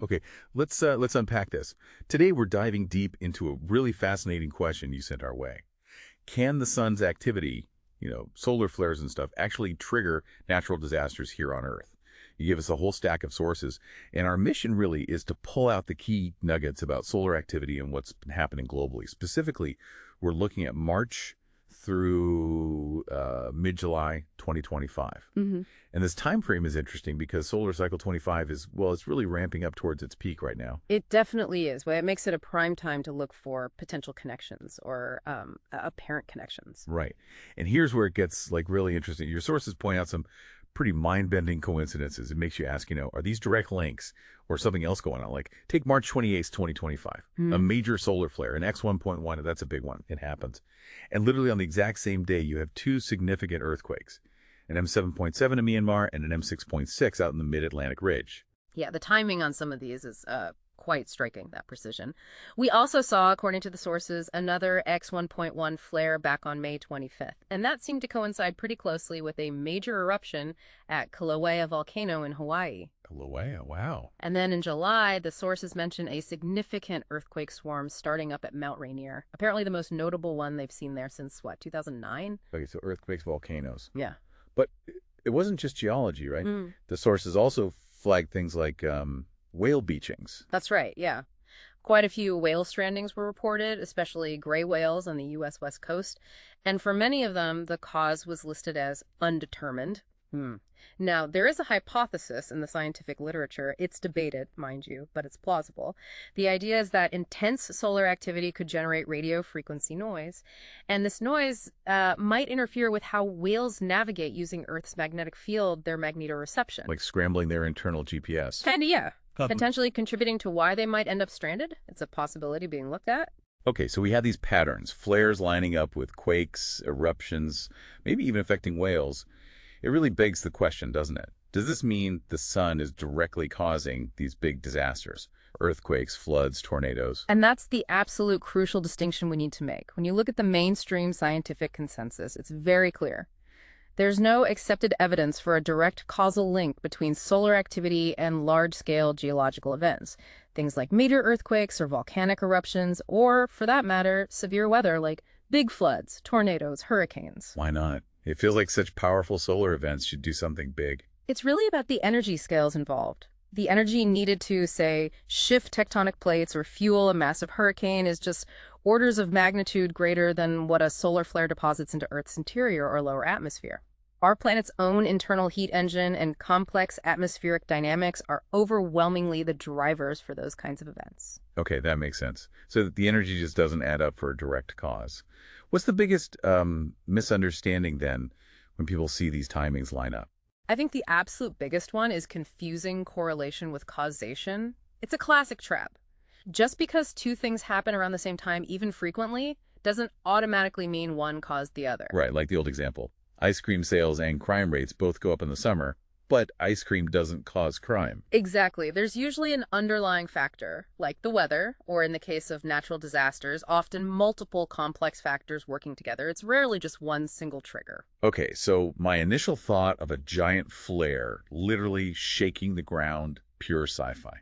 Okay, let's unpack this. Today we're diving deep into a really fascinating question you sent our way. Can the sun's activity, solar flares and stuff, actually trigger natural disasters here on Earth? You give us a whole stack of sources, and our mission really is to pull out the key nuggets about solar activity and what's been happening globally. Specifically, we're looking at March through mid-July 2025. And this time frame is interesting because solar cycle 25 is, well, it's really ramping up towards its peak right now. It definitely is. Well, it makes it a prime time to look for potential connections or apparent connections. Right. And here's where it gets really interesting. Your sources point out some pretty mind-bending coincidences. It makes you ask, are these direct links or something else going on? Like, take March 28th, 2025, a major solar flare, an X1.1, that's a big one. It happens. And literally on the exact same day, you have two significant earthquakes, an M7.7 in Myanmar and an M6.6 out in the mid-Atlantic ridge. Yeah, the timing on some of these is quite striking, that precision. We also saw, according to the sources, another X1.1 flare back on May 25th, and that seemed to coincide pretty closely with a major eruption at Kīlauea volcano in Hawaii. Kīlauea, wow. And then in July, the sources mention a significant earthquake swarm starting up at Mount Rainier, apparently the most notable one they've seen there since, 2009? Okay, so earthquakes, volcanoes. Yeah. But it wasn't just geology, right? The sources also flagged things like whale beachings. That's right, yeah. Quite a few whale strandings were reported, especially gray whales on the U.S. West Coast. And for many of them, the cause was listed as undetermined. Now, there is a hypothesis in the scientific literature. It's debated, mind you, but it's plausible. The idea is that intense solar activity could generate radio frequency noise, and this noise might interfere with how whales navigate using Earth's magnetic field, their magnetoreception. Like scrambling their internal GPS. Kinda, yeah. Potentially contributing to why they might end up stranded. It's a possibility being looked at. Okay, so we have these patterns, flares lining up with quakes, eruptions, maybe even affecting whales. It really begs the question, doesn't it? Does this mean the sun is directly causing these big disasters? Earthquakes, floods, tornadoes? And that's the absolute crucial distinction we need to make. When you look at the mainstream scientific consensus, it's very clear. There's no accepted evidence for a direct causal link between solar activity and large-scale geological events. Things like major earthquakes or volcanic eruptions, or, for that matter, severe weather like big floods, tornadoes, hurricanes. Why not? It feels like such powerful solar events should do something big. It's really about the energy scales involved. The energy needed to, say, shift tectonic plates or fuel a massive hurricane is just orders of magnitude greater than what a solar flare deposits into Earth's interior or lower atmosphere. Our planet's own internal heat engine and complex atmospheric dynamics are overwhelmingly the drivers for those kinds of events. Okay, that makes sense. So the energy just doesn't add up for a direct cause. What's the biggest misunderstanding then when people see these timings line up? I think the absolute biggest one is confusing correlation with causation. It's a classic trap. Just because two things happen around the same time, even frequently, doesn't automatically mean one caused the other. Right, like the old example. Ice cream sales and crime rates both go up in the summer, but ice cream doesn't cause crime. Exactly. There's usually an underlying factor, like the weather, or in the case of natural disasters, often multiple complex factors working together. It's rarely just one single trigger. Okay, so my initial thought of a giant flare literally shaking the ground, pure sci-fi.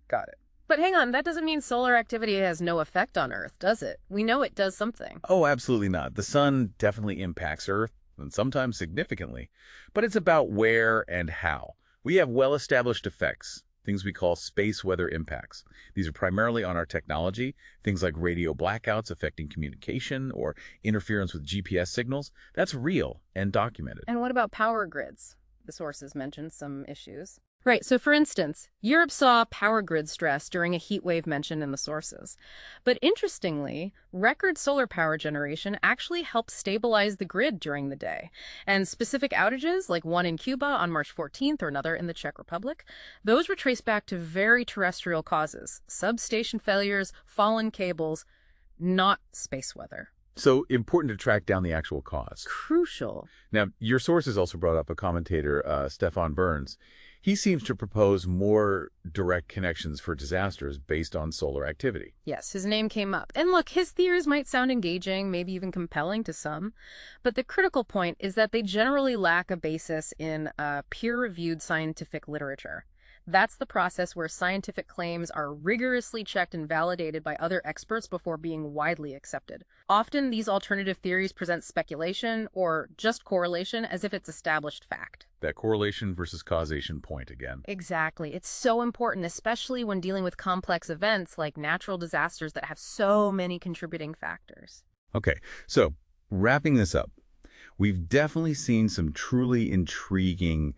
Got it. But hang on, that doesn't mean solar activity has no effect on Earth, does it? We know it does something. Oh, absolutely not. The sun definitely impacts Earth, and sometimes significantly, but it's about where and how. We have well-established effects, things we call space weather impacts. These are primarily on our technology, things like radio blackouts affecting communication or interference with GPS signals. That's real and documented. And what about power grids? The sources mentioned some issues. Right, so for instance, Europe saw power grid stress during a heat wave mentioned in the sources. But interestingly, record solar power generation actually helped stabilize the grid during the day. And specific outages, like one in Cuba on March 14th or another in the Czech Republic, those were traced back to very terrestrial causes, substation failures, fallen cables, not space weather. So important to track down the actual cause. Crucial. Now, your sources also brought up a commentator, Stefan Burns. He seems to propose more direct connections for disasters based on solar activity. Yes, his name came up. And look, his theories might sound engaging, maybe even compelling to some, but the critical point is that they generally lack a basis in peer-reviewed scientific literature. That's the process where scientific claims are rigorously checked and validated by other experts before being widely accepted. Often, these alternative theories present speculation or just correlation as if it's established fact. That correlation versus causation point again. Exactly. It's so important, especially when dealing with complex events like natural disasters that have so many contributing factors. Okay, so wrapping this up, we've definitely seen some truly intriguing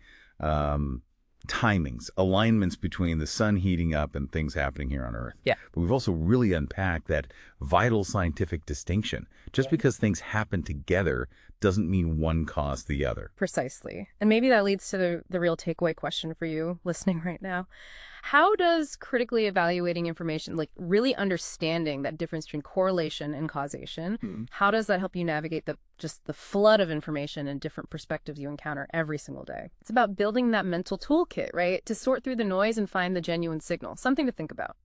timings, alignments between the sun heating up and things happening here on Earth. Yeah. But we've also really unpacked that vital scientific distinction. Just because things happen together doesn't mean one caused the other. Precisely. And maybe that leads to the real takeaway question for you listening right now. How does critically evaluating information, like really understanding that difference between correlation and causation, how does that help you navigate just the flood of information and different perspectives you encounter every single day? It's about building that mental toolkit, right? To sort through the noise and find the genuine signal. Something to think about.